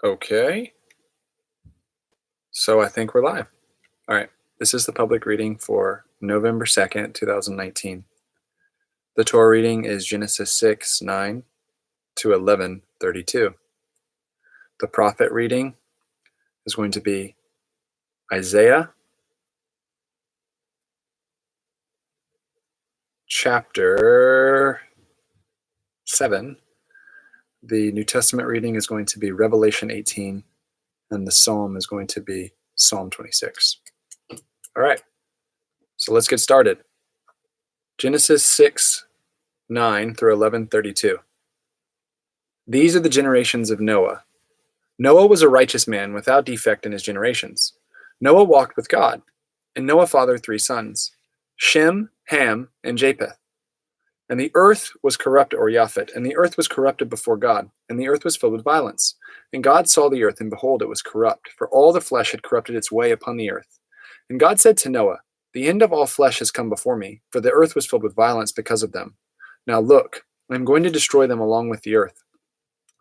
Okay, so I think we're live. All right, this is the public reading for November 2nd, 2019. The Torah reading is Genesis 6:9 to 11:32. The prophet reading is going to be Isaiah chapter 7. The New Testament reading is going to be Revelation 18, and the psalm is going to be Psalm 26. All right, so let's get started. Genesis 6:9 through 11:32. These are the generations of Noah. Noah was a righteous man without defect in his generations. Noah walked with God, and Noah fathered 3 sons, Shem, Ham, and Japheth. And the earth was corrupt, or Japhet, and the earth was corrupted before God, and the earth was filled with violence. And God saw the earth, and behold, it was corrupt, for all the flesh had corrupted its way upon the earth. And God said to Noah, The end of all flesh has come before me, for the earth was filled with violence because of them. Now look, I am going to destroy them along with the earth.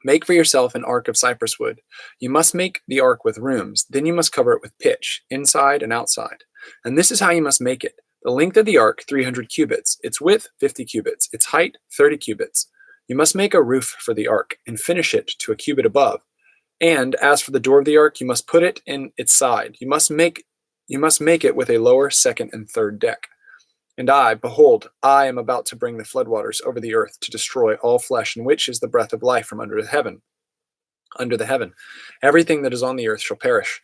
Make for yourself an ark of cypress wood. You must make the ark with rooms. Then you must cover it with pitch, inside and outside. And this is how you must make it. The length of the ark, 300 cubits. Its width, 50 cubits. Its height, 30 cubits. You must make a roof for the ark and finish it to a cubit above. And as for the door of the ark, you must put it in its side. You must make it with a lower, second, and third deck. And I, behold, I am about to bring the floodwaters over the earth to destroy all flesh, in which is the breath of life from under the heaven. Everything that is on the earth shall perish.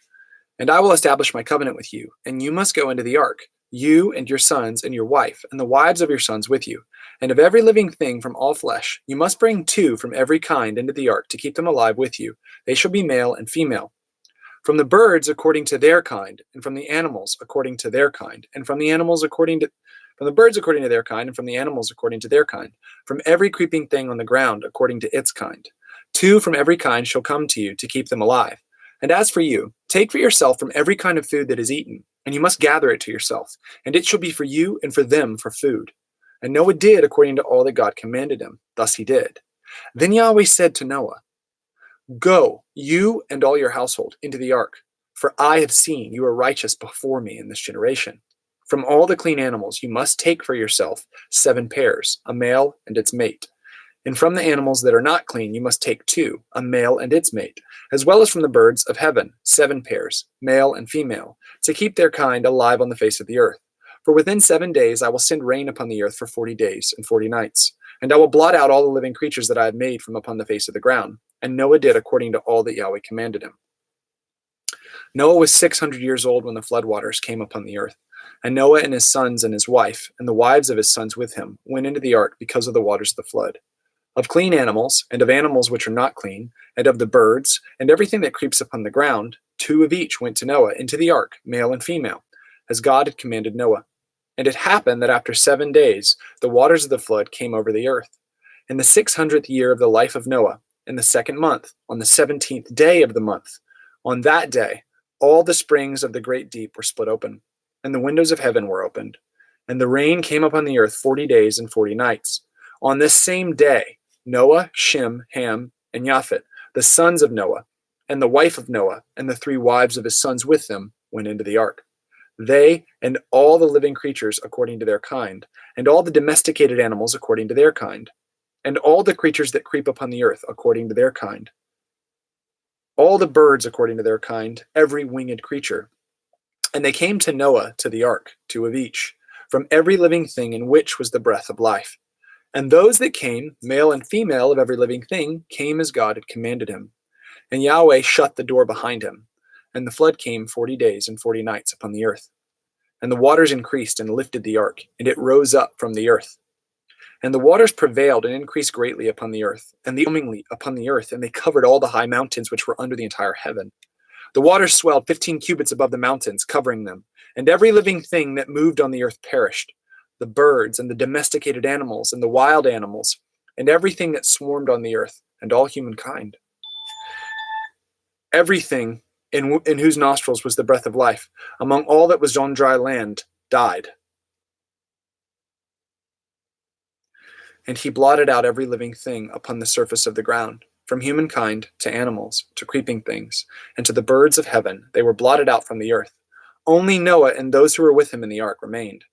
And I will establish my covenant with you, and you must go into the ark, you and your sons and your wife, and the wives of your sons with you. And of every living thing from all flesh, you must bring 2 from every kind into the ark to keep them alive with you. They shall be male and female. From the birds according to their kind, and from the animals according to their kind, and from the birds according to their kind, and from the animals according to their kind, from every creeping thing on the ground according to its kind. 2 from every kind shall come to you to keep them alive. And as for you, take for yourself from every kind of food that is eaten, and you must gather it to yourself, and it shall be for you and for them for food. And Noah did according to all that God commanded him. Thus he did. Then Yahweh said to Noah, Go, you and all your household, into the ark, for I have seen you are righteous before me in this generation. From all the clean animals you must take for yourself 7 pairs, a male and its mate. And from the animals that are not clean you must take 2, a male and its mate, as well as from the birds of heaven 7 pairs, male and female, to keep their kind alive on the face of the earth. For within 7 days I will send rain upon the earth for 40 days and 40 nights. And I will blot out all the living creatures that I have made from upon the face of the ground. And Noah did according to all that Yahweh commanded him. Noah was 600 years old when the floodwaters came upon the earth. And Noah and his sons and his wife, and the wives of his sons with him, went into the ark because of the waters of the flood. Of clean animals, and of animals which are not clean, and of the birds, and everything that creeps upon the ground, 2 of each went to Noah into the ark, male and female, as God had commanded Noah. And it happened that after 7 days, the waters of the flood came over the earth. In the 600th year of the life of Noah, in the 2nd month, on the 17th day of the month, on that day, all the springs of the great deep were split open, and the windows of heaven were opened, and the rain came upon the earth 40 days and 40 nights. On this same day, Noah, Shem, Ham, and Japhet, the sons of Noah, and the wife of Noah, and the 3 wives of his sons with them, went into the ark. They and all the living creatures according to their kind, and all the domesticated animals according to their kind, and all the creatures that creep upon the earth according to their kind, all the birds according to their kind, every winged creature. And they came to Noah to the ark, 2 of each, from every living thing in which was the breath of life. And those that came, male and female of every living thing, came as God had commanded him. And Yahweh shut the door behind him. And the flood came 40 days and 40 nights upon the earth. And the waters increased and lifted the ark, and it rose up from the earth. And the waters prevailed and increased greatly upon the earth, and they covered all the high mountains which were under the entire heaven. The waters swelled 15 cubits above the mountains, covering them, and every living thing that moved on the earth perished, the birds and the domesticated animals and the wild animals, and everything that swarmed on the earth, and all humankind. Everything in whose nostrils was the breath of life, among all that was on dry land, died. And he blotted out every living thing upon the surface of the ground, from humankind to animals, to creeping things, and to the birds of heaven. They were blotted out from the earth. Only Noah and those who were with him in the ark remained.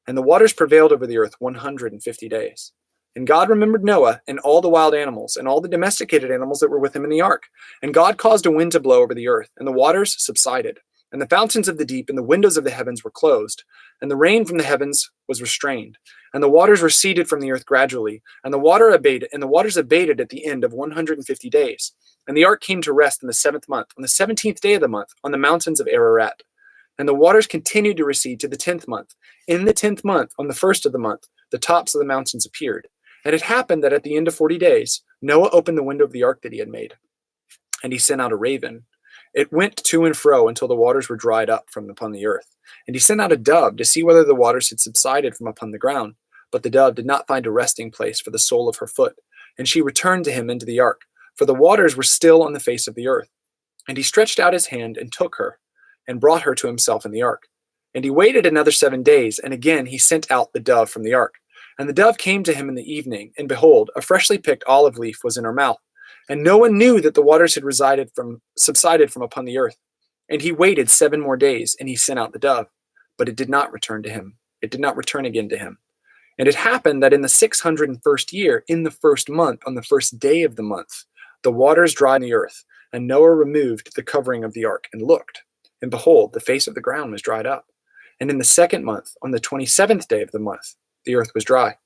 And the waters prevailed over the earth 150 days. And God remembered Noah and all the wild animals and all the domesticated animals that were with him in the ark. And God caused a wind to blow over the earth, and the waters subsided. And the fountains of the deep and the windows of the heavens were closed, and the rain from the heavens was restrained. And the waters receded from the earth gradually, and the waters abated at the end of 150 days. And the ark came to rest in the 7th month, on the 17th day of the month, on the mountains of Ararat. And the waters continued to recede to the 10th month. In the 10th month, on the 1st of the month, the tops of the mountains appeared. And it happened that at the end of 40 days, Noah opened the window of the ark that he had made, and he sent out a raven. It went to and fro until the waters were dried up from upon the earth. And he sent out a dove to see whether the waters had subsided from upon the ground. But the dove did not find a resting place for the sole of her foot. And she returned to him into the ark, for the waters were still on the face of the earth. And he stretched out his hand and took her, and brought her to himself in the ark. And he waited another 7 days, and again he sent out the dove from the ark. And the dove came to him in the evening, and behold, a freshly picked olive leaf was in her mouth. And no one knew that the waters had subsided from upon the earth. And he waited 7 more days, and he sent out the dove. But it did not return to him. It did not return again to him. And it happened that in the 601st year, in the 1st month, on the 1st day of the month, the waters dried the earth. And Noah removed the covering of the ark, and looked. And behold, the face of the ground was dried up. And in the 2nd month, on the 27th day of the month, the earth was dry.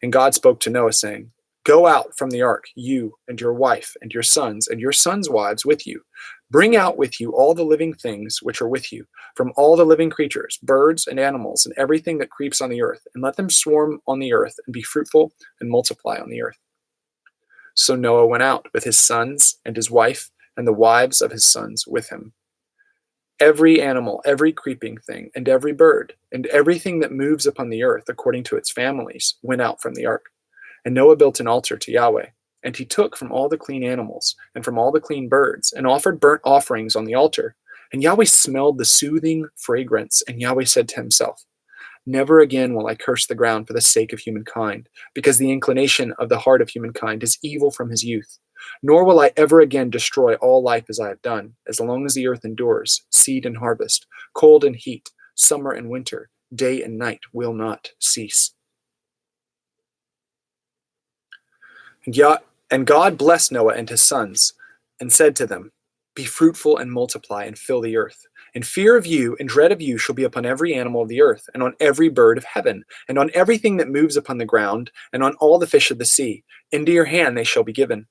And God spoke to Noah, saying, Go out from the ark, you and your wife and your sons wives with you. Bring out with you all the living things which are with you, from all the living creatures, birds and animals, and everything that creeps on the earth, and let them swarm on the earth, and be fruitful and multiply on the earth. So Noah went out with his sons and his wife, and the wives of his sons with him. Every animal, every creeping thing, and every bird, and everything that moves upon the earth according to its families, went out from the ark. And Noah built an altar to Yahweh. And he took from all the clean animals, and from all the clean birds, and offered burnt offerings on the altar. And Yahweh smelled the soothing fragrance, and Yahweh said to himself, Never again will I curse the ground for the sake of humankind, because the inclination of the heart of humankind is evil from his youth. Nor will I ever again destroy all life as I have done, as long as the earth endures, seed and harvest, cold and heat, summer and winter, day and night will not cease. And God blessed Noah and his sons, and said to them, Be fruitful and multiply, and fill the earth. And fear of you and dread of you shall be upon every animal of the earth, and on every bird of heaven, and on everything that moves upon the ground, and on all the fish of the sea. Into your hand they shall be given.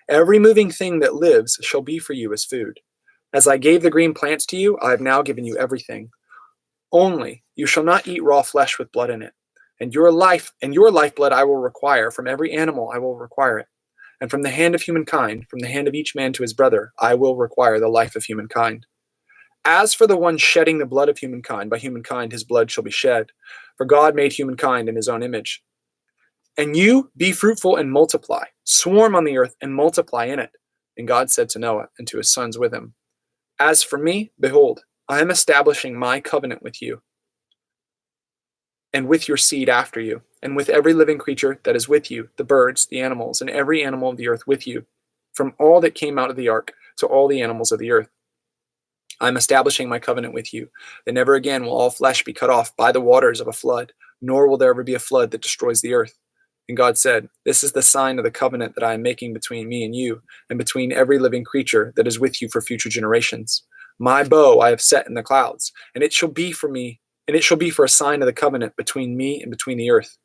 Every moving thing that lives shall be for you as food. As I gave the green plants to you, I have now given you everything. Only you shall not eat raw flesh with blood in it. And your lifeblood I will require. From every animal I will require it. And from the hand of humankind, from the hand of each man to his brother, I will require the life of humankind. As for the one shedding the blood of humankind, by humankind his blood shall be shed. For God made humankind in his own image. And you be fruitful and multiply, swarm on the earth and multiply in it. And God said to Noah and to his sons with him, As for me, behold, I am establishing my covenant with you, and with your seed after you, and with every living creature that is with you, the birds, the animals, and every animal of the earth with you, from all that came out of the ark to all the animals of the earth. I am establishing my covenant with you, that never again will all flesh be cut off by the waters of a flood, nor will there ever be a flood that destroys the earth. And God said, This is the sign of the covenant that I am making between me and you, and between every living creature that is with you for future generations. My bow I have set in the clouds, and it shall be for a sign of the covenant between me and between the earth.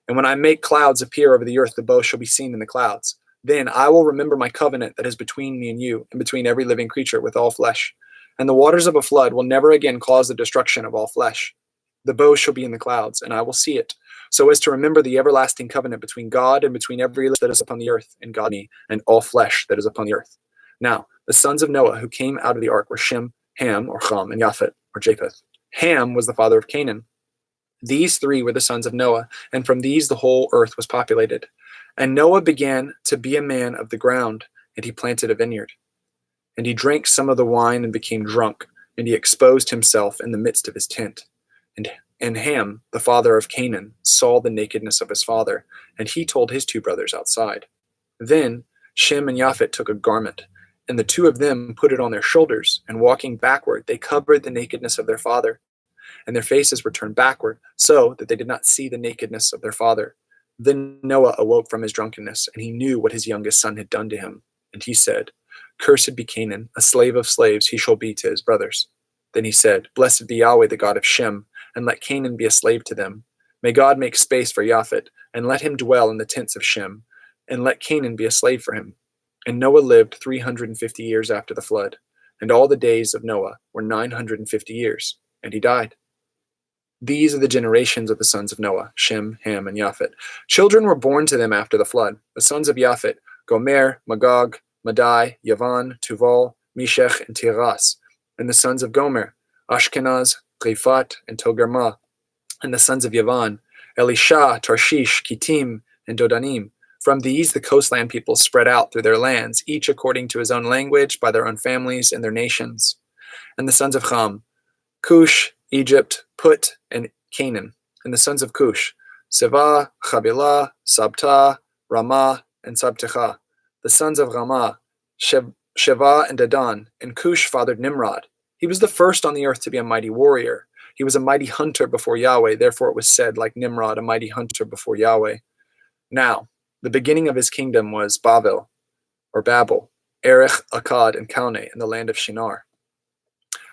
And when I make clouds appear over the earth, the bow shall be seen in the clouds. Then I will remember my covenant that is between me and you, and between every living creature with all flesh. And the waters of a flood will never again cause the destruction of all flesh. The bow shall be in the clouds, and I will see it, so as to remember the everlasting covenant between God and between every life that is upon the earth, and God me, and all flesh that is upon the earth. Now, the sons of Noah who came out of the ark were Shem, Ham, or Cham, and Japhet, or Japheth. Ham was the father of Canaan. These three were the sons of Noah, and from these the whole earth was populated. And Noah began to be a man of the ground, and he planted a vineyard. And he drank some of the wine and became drunk, and he exposed himself in the midst of his tent. And Ham, the father of Canaan, saw the nakedness of his father, and he told his two brothers outside. Then Shem and Japhet took a garment, and the two of them put it on their shoulders, and walking backward, they covered the nakedness of their father, and their faces were turned backward, so that they did not see the nakedness of their father. Then Noah awoke from his drunkenness, and he knew what his youngest son had done to him. And he said, Cursed be Canaan, a slave of slaves he shall be to his brothers. Then he said, Blessed be Yahweh, the God of Shem, and let Canaan be a slave to them. May God make space for Japhet, and let him dwell in the tents of Shem, and let Canaan be a slave for him. And Noah lived 350 years after the flood, and all the days of Noah were 950 years, and he died. These are the generations of the sons of Noah, Shem, Ham, and Japhet. Children were born to them after the flood. The sons of Japhet, Gomer, Magog, Madai, Yavan, Tuval, Meshech, and Tiras. And the sons of Gomer, Ashkenaz, Riphat, and Togarmah. And the sons of Yavan, Elisha, Tarshish, Kittim, and Dodanim. From these the coastland peoples spread out through their lands, each according to his own language, by their own families and their nations. And the sons of Ham, Cush, Egypt, Put, and Canaan. And the sons of Cush, Seva, Chabilah, Sabta, Ramah, and Sabtecha. The sons of Ramah, Sheva, and Dedan. And Cush fathered Nimrod. He was the first on the earth to be a mighty warrior. He was a mighty hunter before Yahweh. Therefore it was said, like Nimrod, a mighty hunter before Yahweh. Now, the beginning of his kingdom was Babel, or Babel, Erech, Akkad, and Calneh, in the land of Shinar.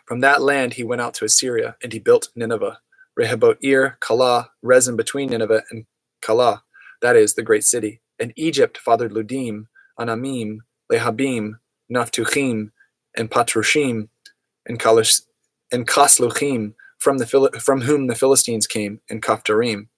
From that land he went out to Assyria, and he built Nineveh, Rehoboth-ir, Calah, Rezin between Nineveh and Calah, that is, the great city. And Egypt fathered Ludim, Anamim, Lehabim, Naphtuchim, and Patrushim, and Kasluchim, from whom the Philistines came, and Kaphtorim.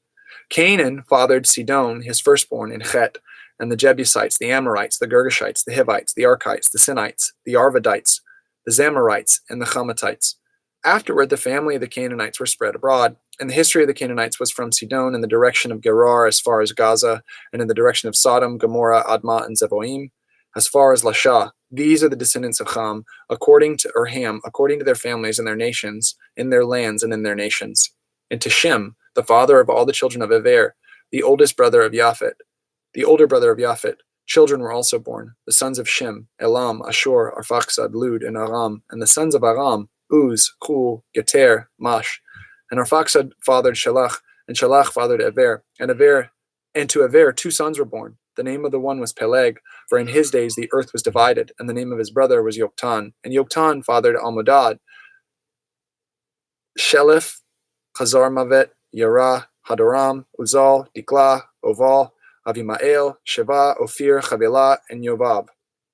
Canaan fathered Sidon, his firstborn, in Chet, and the Jebusites, the Amorites, the Girgashites, the Hivites, the Archites, the Sinites, the Arvadites, the Zamorites, and the Chamatites. Afterward, the family of the Canaanites were spread abroad, and the history of the Canaanites was from Sidon in the direction of Gerar as far as Gaza, and in the direction of Sodom, Gomorrah, Admah, and Zeboim, as far as Lasha. These are the descendants of Ham, according to their families and their nations, in their lands and in their nations. And to Shem, the father of all the children of Ever, the oldest brother of Japhet, the older brother of Japhet, children were also born, the sons of Shem, Elam, Ashur, Arphaxad, Lud, and Aram, and the sons of Aram, Uz, Chul, Geter, Mash. And Arphaxad fathered Shalach, and Shalach fathered Ever, and to Ever 2 sons were born. The name of the one was Peleg, for in his days the earth was divided, and the name of his brother was Yoktan. And Yoktan fathered Almodad, Shelef, Chazarmavet, Yerah, Hadoram, Uzal, Diklah, Oval, Avimael, Sheva, Ophir, Chavilah, and Yobab.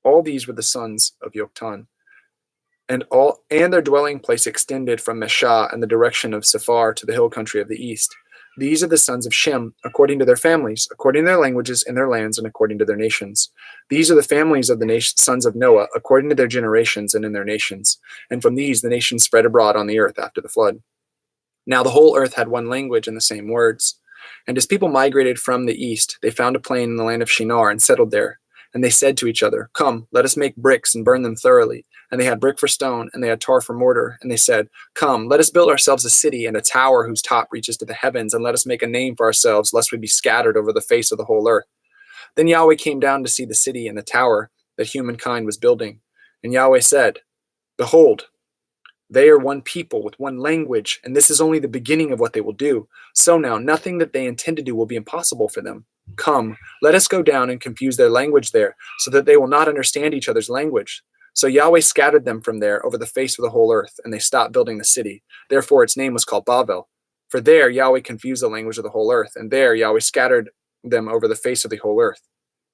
All these were the sons of Yoktan. And their dwelling place extended from Meshah in the direction of Sephar to the hill country of the east. These are the sons of Shem, according to their families, according to their languages and their lands, and according to their nations. These are the families of the sons of Noah, according to their generations and in their nations. And from these the nations spread abroad on the earth after the flood. Now the whole earth had one language and the same words. And as people migrated from the east, they found a plain in the land of Shinar and settled there. And they said to each other, Come, let us make bricks and burn them thoroughly. And they had brick for stone, and they had tar for mortar. And they said, Come, let us build ourselves a city and a tower whose top reaches to the heavens, and let us make a name for ourselves, lest we be scattered over the face of the whole earth. Then Yahweh came down to see the city and the tower that humankind was building. And Yahweh said, Behold, they are one people with one language, and this is only the beginning of what they will do. So now nothing that they intend to do will be impossible for them. Come, let us go down and confuse their language there, so that they will not understand each other's language. So Yahweh scattered them from there over the face of the whole earth, and they stopped building the city. Therefore its name was called Babel. For there Yahweh confused the language of the whole earth, and there Yahweh scattered them over the face of the whole earth.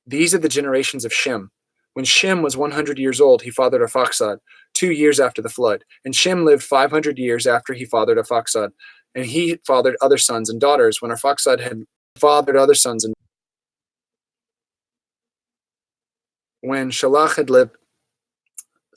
These are the generations of Shem. When Shem was 100 years old, he fathered Arphaxad, 2 years after the flood. And Shem lived 500 years after he fathered Arphaxad. And he fathered other sons and daughters. When Arphaxad had fathered other sons and when Shalach had lived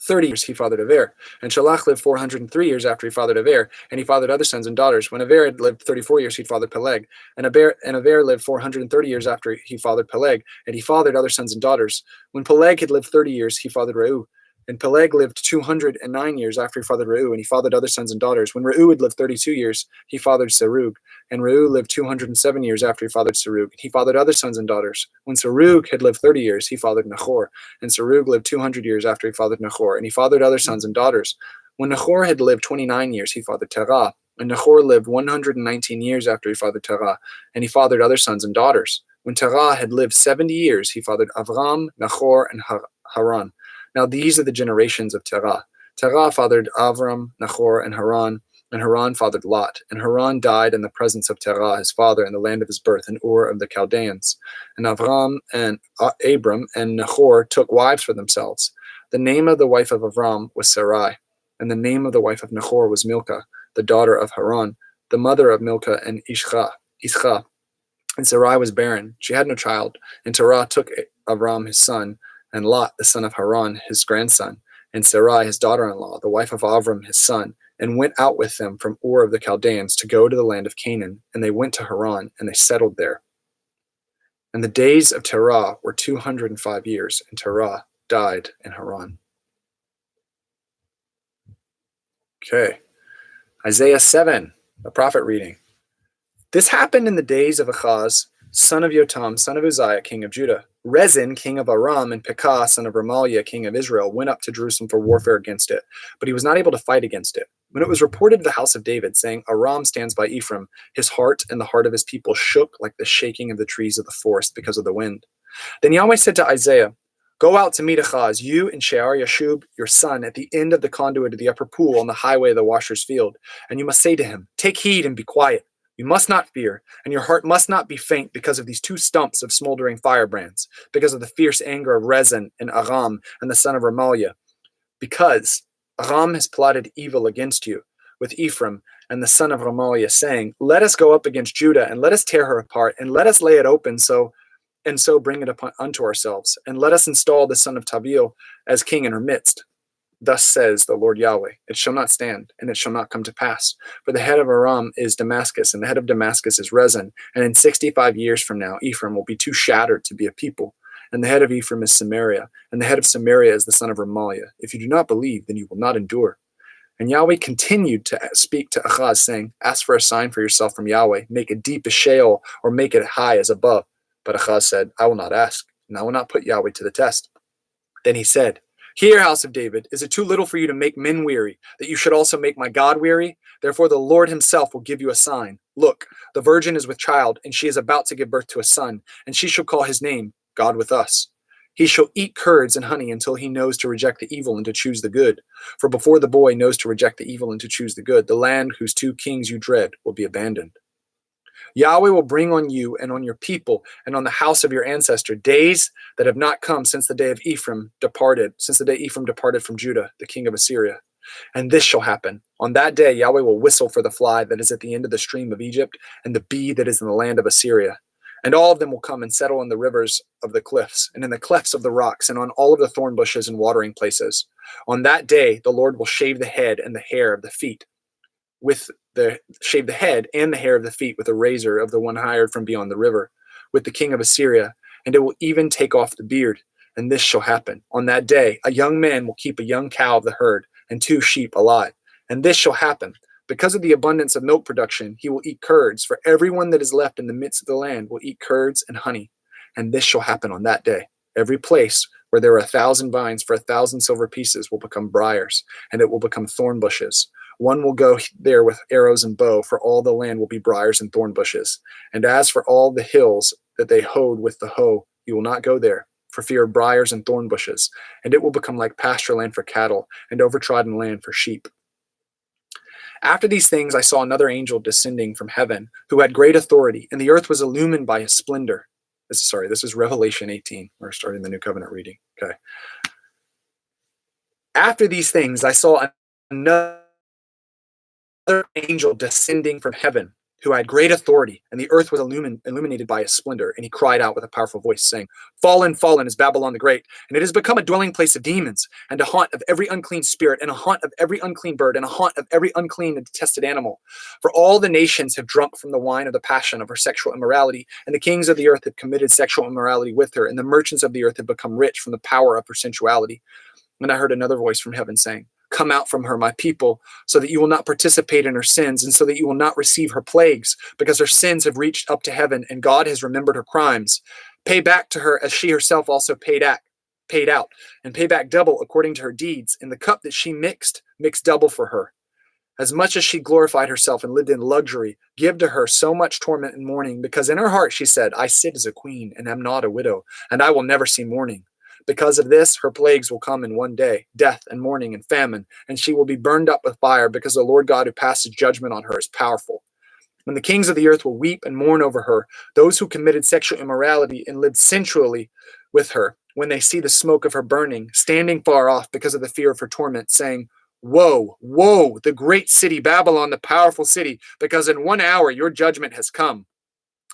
30 years, he fathered Ever. And Shalach lived 403 years after he fathered Ever, and he fathered other sons and daughters. When Ever had lived 34 years, he fathered Peleg. And Ever lived 430 years after he fathered Peleg, and he fathered other sons and daughters. When Peleg had lived 30 years, he fathered Reu. And Peleg lived 209 years after he fathered Reu, and he fathered other sons and daughters. When Reu had lived 32 years, he fathered Serug. And Reu lived 207 years after he fathered Serug. And he fathered other sons and daughters. When Serug had lived 30 years, he fathered Nahor. And Serug lived 200 years after he fathered Nahor. And he fathered other sons and daughters. When Nahor had lived 29 years, he fathered Terah. And Nahor lived 119 years after he fathered Terah. And he fathered other sons and daughters. When Terah had lived 70 years, he fathered Avram, Nahor, and Haran. Now these are the generations of Terah. Terah fathered Avram, Nahor, and Haran fathered Lot. And Haran died in the presence of Terah, his father, in the land of his birth, in Ur of the Chaldeans. And Avram and Abram and Nahor took wives for themselves. The name of the wife of Avram was Sarai, and the name of the wife of Nahor was Milcah, the daughter of Haran, the mother of Milcah and Ishcha. And Sarai was barren; she had no child. And Terah took Avram his son, and Lot, the son of Haran, his grandson, and Sarai, his daughter-in-law, the wife of Avram, his son, and went out with them from Ur of the Chaldeans to go to the land of Canaan. And they went to Haran, and they settled there. And the days of Terah were 205 years, and Terah died in Haran. Okay. Isaiah 7, the prophet reading. This happened in the days of Achaz, son of Jotam, son of Uzziah, king of Judah. Rezin, king of Aram, and Pekah, son of Remaliah, king of Israel, went up to Jerusalem for warfare against it, but he was not able to fight against it. When it was reported to the house of David, saying, Aram stands by Ephraim, his heart and the heart of his people shook like the shaking of the trees of the forest because of the wind. Then Yahweh said to Isaiah, Go out to meet Achaz, you and Shear-Yashub, your son, at the end of the conduit of the upper pool on the highway of the washer's field. And you must say to him, Take heed and be quiet. You must not fear, and your heart must not be faint because of these two stumps of smoldering firebrands, because of the fierce anger of Rezin and Aram and the son of Remaliah. Because Aram has plotted evil against you with Ephraim and the son of Remaliah, saying, Let us go up against Judah, and let us tear her apart, and let us lay it open so bring it upon unto ourselves, and let us install the son of Tabil as king in her midst. Thus says the Lord Yahweh, It shall not stand, and it shall not come to pass. For the head of Aram is Damascus, and the head of Damascus is Rezin. And in 65 years from now, Ephraim will be too shattered to be a people. And the head of Ephraim is Samaria, and the head of Samaria is the son of Remaliah. If you do not believe, then you will not endure. And Yahweh continued to speak to Achaz, saying, Ask for a sign for yourself from Yahweh. Make it deep as Sheol, or make it high as above. But Achaz said, I will not ask, and I will not put Yahweh to the test. Then he said, Hear, house of David, is it too little for you to make men weary, that you should also make my God weary? Therefore the Lord himself will give you a sign. Look, the virgin is with child, and she is about to give birth to a son, and she shall call his name, God with us. He shall eat curds and honey until he knows to reject the evil and to choose the good. For before the boy knows to reject the evil and to choose the good, the land whose two kings you dread will be abandoned. Yahweh will bring on you and on your people and on the house of your ancestor days that have not come since the day Ephraim departed from Judah, the king of Assyria. And this shall happen. On that day, Yahweh will whistle for the fly that is at the end of the stream of Egypt and the bee that is in the land of Assyria. And all of them will come and settle in the rivers of the cliffs and in the clefts of the rocks and on all of the thorn bushes and watering places. On that day, the Lord will shave the head and the hair of the feet shave the head and the hair of the feet with a razor of the one hired from beyond the river, with the king of Assyria, and it will even take off the beard. And this shall happen. On that day, a young man will keep a young cow of the herd and 2 sheep alive. And this shall happen. Because of the abundance of milk production, he will eat curds, for everyone that is left in the midst of the land will eat curds and honey. And this shall happen on that day. Every place where there are 1,000 vines for 1,000 silver pieces will become briars, and it will become thorn bushes. One will go there with arrows and bow, for all the land will be briars and thorn bushes. And as for all the hills that they hoed with the hoe, you will not go there, for fear of briars and thorn bushes. And it will become like pasture land for cattle, and overtrodden land for sheep. After these things I saw another angel descending from heaven, who had great authority, and the earth was illumined by his splendor. This is Revelation 18. We're starting the New Covenant reading. Okay. After these things I saw another angel descending from heaven, who had great authority, and the earth was illuminated by his splendor. And he cried out with a powerful voice, saying, Fallen, fallen is Babylon the Great, and it has become a dwelling place of demons, and a haunt of every unclean spirit, and a haunt of every unclean bird, and a haunt of every unclean and detested animal. For all the nations have drunk from the wine of the passion of her sexual immorality, and the kings of the earth have committed sexual immorality with her, and the merchants of the earth have become rich from the power of her sensuality. And I heard another voice from heaven saying, "Come out from her, my people, so that you will not participate in her sins, and so that you will not receive her plagues, because her sins have reached up to heaven, and God has remembered her crimes. Pay back to her as she herself also paid out, and pay back double according to her deeds. In the cup that she mix double for her. As much as she glorified herself and lived in luxury, give to her so much torment and mourning, because in her heart she said, I sit as a queen and am not a widow, and I will never see mourning. Because of this, her plagues will come in one day, death and mourning and famine, and she will be burned up with fire, because the Lord God who passes judgment on her is powerful. When the kings of the earth will weep and mourn over her, those who committed sexual immorality and lived sensually with her, when they see the smoke of her burning, standing far off because of the fear of her torment, saying, Woe, woe, the great city, Babylon, the powerful city, because in 1 hour your judgment has come.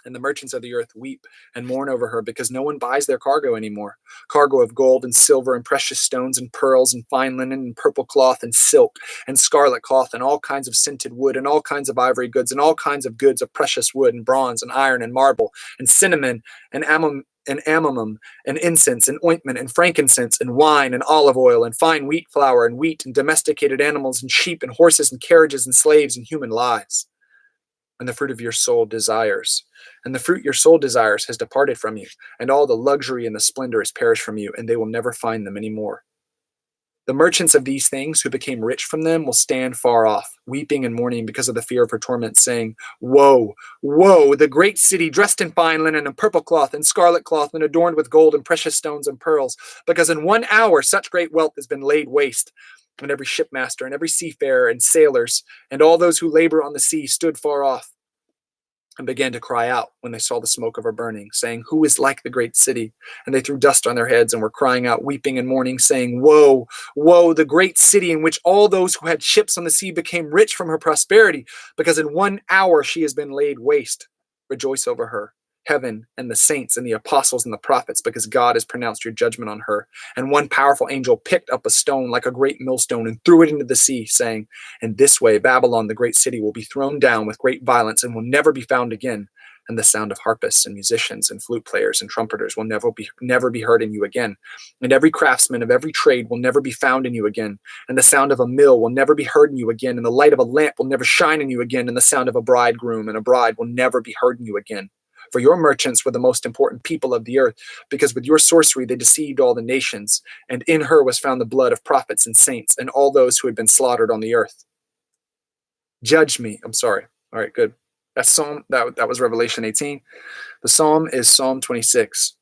And the merchants of the earth weep and mourn over her, because no one buys their cargo anymore. Cargo of gold and silver and precious stones and pearls and fine linen and purple cloth and silk and scarlet cloth and all kinds of scented wood and all kinds of ivory goods and all kinds of goods of precious wood and bronze and iron and marble and cinnamon and amomum and incense and ointment and frankincense and wine and olive oil and fine wheat flour and wheat and domesticated animals and sheep and horses and carriages and slaves and human lives. And the fruit of your soul desires. And the fruit your soul desires has departed from you, and all the luxury and the splendor has perished from you, and they will never find them any more. The merchants of these things who became rich from them will stand far off, weeping and mourning because of the fear of her torment, saying, Woe, woe, the great city, dressed in fine linen and purple cloth and scarlet cloth and adorned with gold and precious stones and pearls, because in 1 hour such great wealth has been laid waste. And every shipmaster and every seafarer and sailors and all those who labor on the sea stood far off and began to cry out when they saw the smoke of her burning, saying, Who is like the great city? And they threw dust on their heads and were crying out, weeping and mourning, saying, Woe, woe, the great city in which all those who had ships on the sea became rich from her prosperity, because in 1 hour she has been laid waste. Rejoice over her, heaven and the saints and the apostles and the prophets, because God has pronounced your judgment on her. And one powerful angel picked up a stone like a great millstone and threw it into the sea, saying, In this way Babylon, the great city, will be thrown down with great violence and will never be found again. And the sound of harpists and musicians and flute players and trumpeters will never be heard in you again. And every craftsman of every trade will never be found in you again. And the sound of a mill will never be heard in you again. And the light of a lamp will never shine in you again. And the sound of a bridegroom and a bride will never be heard in you again. For your merchants were the most important people of the earth, because with your sorcery they deceived all the nations, and in her was found the blood of prophets and saints and all those who had been slaughtered on the earth. Judge me. I'm sorry. All right, good. That was Revelation 18. The psalm is Psalm 26.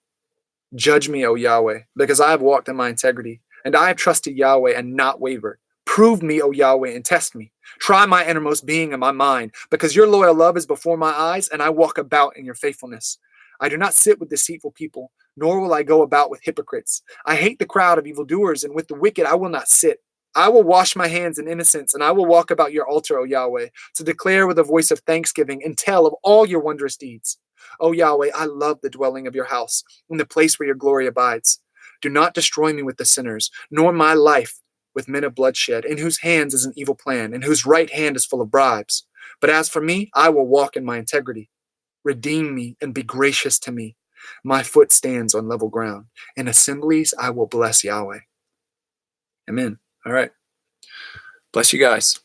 Judge me, O Yahweh, because I have walked in my integrity, and I have trusted Yahweh and not wavered. Prove me, O Yahweh, and test me. Try my innermost being and my mind, because your loyal love is before my eyes, and I walk about in your faithfulness. I do not sit with deceitful people, nor will I go about with hypocrites. I hate the crowd of evildoers, and with the wicked I will not sit. I will wash my hands in innocence, and I will walk about your altar, O Yahweh, to declare with a voice of thanksgiving and tell of all your wondrous deeds. O Yahweh, I love the dwelling of your house, in the place where your glory abides. Do not destroy me with the sinners, nor my life with men of bloodshed, in whose hands is an evil plan, and whose right hand is full of bribes. But as for me, I will walk in my integrity. Redeem me and be gracious to me. My foot stands on level ground. In assemblies, I will bless Yahweh. Amen. All right. Bless you guys.